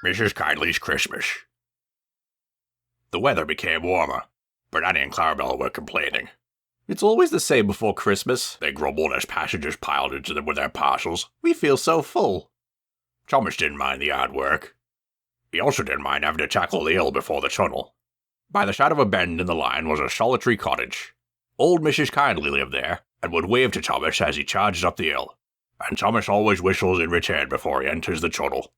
Mrs. Kinjley'sh Crishmash. The weather became warmer, but Annie and Clarabelle were complaining. It's always the same before Christmas, they grumbled as passengers piled into them with their parcels. We feel so full. Thomas didn't mind the hard work. He also didn't mind having to tackle the hill before the tunnel. By the side of a bend in the line was a solitary cottage. Old Mrs. Kinjley lived there, and would wave to Thomas as he charged up the hill, and Thomas always whistles in return before he enters the tunnel.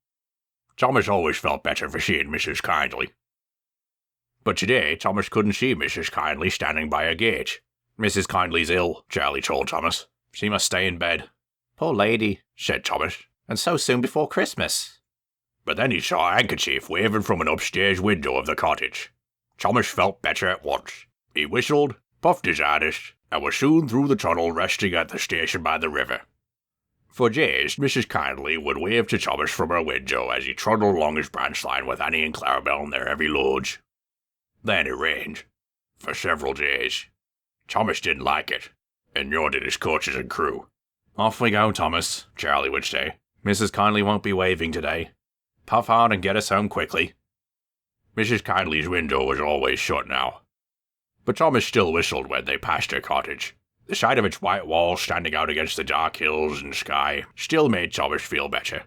Thomas always felt better for seeing Mrs. Kinjley. But today, Thomas couldn't see Mrs. Kinjley standing by a gate. Mrs. Kinjley's ill, Charlie told Thomas. She must stay in bed. Poor lady, said Thomas. And so soon before Christmas. But then he saw a handkerchief waving from an upstairs window of the cottage. Thomas felt better at once. He whistled, puffed his hardest, and was soon through the tunnel resting at the station by the river. For days, Mrs. Kinjley would wave to Thomas from her window as he trundled along his branch line with Annie and Clarabelle in their heavy loads. Then it rained. For several days. Thomas didn't like it, and nor did his coaches and crew. Off we go, Thomas, Charlie would say. Mrs. Kinjley won't be waving today. Puff hard and get us home quickly. Mrs. Kinjley's window was always shut now. But Thomas still whistled when they passed her cottage. The sight of its white walls standing out against the dark hills and sky still made Thomas feel better.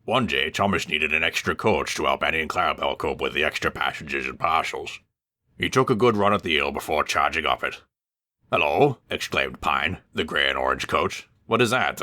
One day, Thomas needed an extra coach to help Annie and Clarabelle cope with the extra passengers and parcels. He took a good run at the hill before charging up it. "Hello," exclaimed Pine, the grey and orange coach. "What is that?"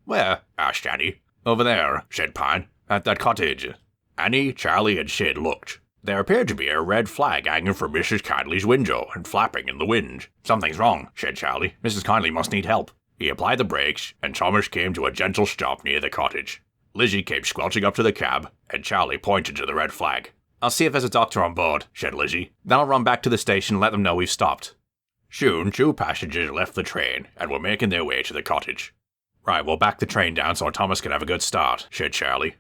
"Where?" asked Annie. "Over there," said Pine. "At that cottage." Annie, Charlie, and Sid looked. There appeared to be a red flag hanging from Mrs. Kinjley's window and flapping in the wind. "Something's wrong," said Charlie. "Mrs. Kinjley must need help." He applied the brakes, and Thomas came to a gentle stop near the cottage. Lizzie came squelching up to the cab, and Charlie pointed to the red flag. "I'll see if there's a doctor on board," said Lizzie. "Then I'll run back to the station and let them know we've stopped." Soon, 2 passengers left the train and were making their way to the cottage. "Right, we'll back the train down so Thomas can have a good start," said Charlie.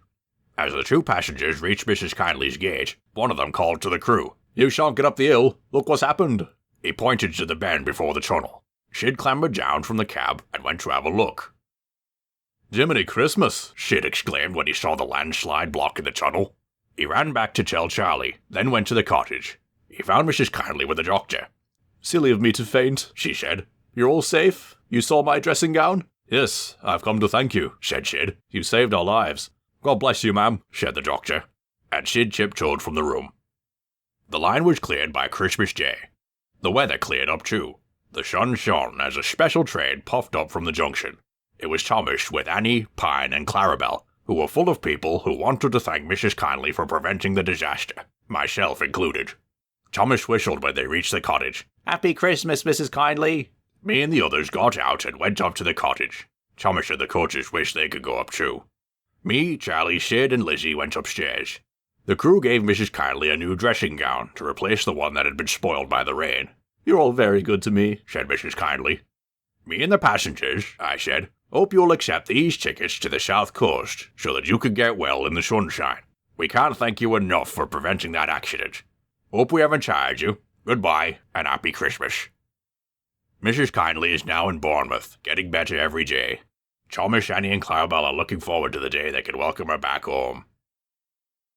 As the 2 passengers reached Mrs. Kinjley's gate, one of them called to the crew. "You shan't get up the hill. Look what's happened." He pointed to the bend before the tunnel. Sid clambered down from the cab and went to have a look. "Jiminy Christmas!" Sid exclaimed when he saw the landslide blocking the tunnel. He ran back to tell Charlie, then went to the cottage. He found Mrs. Kinjley with the doctor. "Silly of me to faint," she said. "You're all safe? You saw my dressing gown?" "Yes, I've come to thank you," said Sid. "You saved our lives." "God bless you, ma'am," said the doctor, and Sid tiptoed from the room. The line was cleared by Christmas Day. The weather cleared up too. The sun shone as a special train puffed up from the junction. It was Thomas with Annie, Pine, and Clarabelle, who were full of people who wanted to thank Mrs. Kinjley for preventing the disaster, myself included. Thomas whistled when they reached the cottage. "Happy Christmas, Mrs. Kinjley." Me and the others got out and went up to the cottage. Thomas and the coaches wished they could go up too. Me, Charlie, Sid, and Lizzie went upstairs. The crew gave Mrs. Kinjley a new dressing gown to replace the one that had been spoiled by the rain. "You're all very good to me," said Mrs. Kinjley. "Me and the passengers," I said, "hope you'll accept these tickets to the South Coast so that you can get well in the sunshine. We can't thank you enough for preventing that accident. Hope we haven't tired you. Goodbye, and Happy Christmas." Mrs. Kinjley is now in Bournemouth, getting better every day. Thomas, Annie, and Clarabelle are looking forward to the day they can welcome her back home.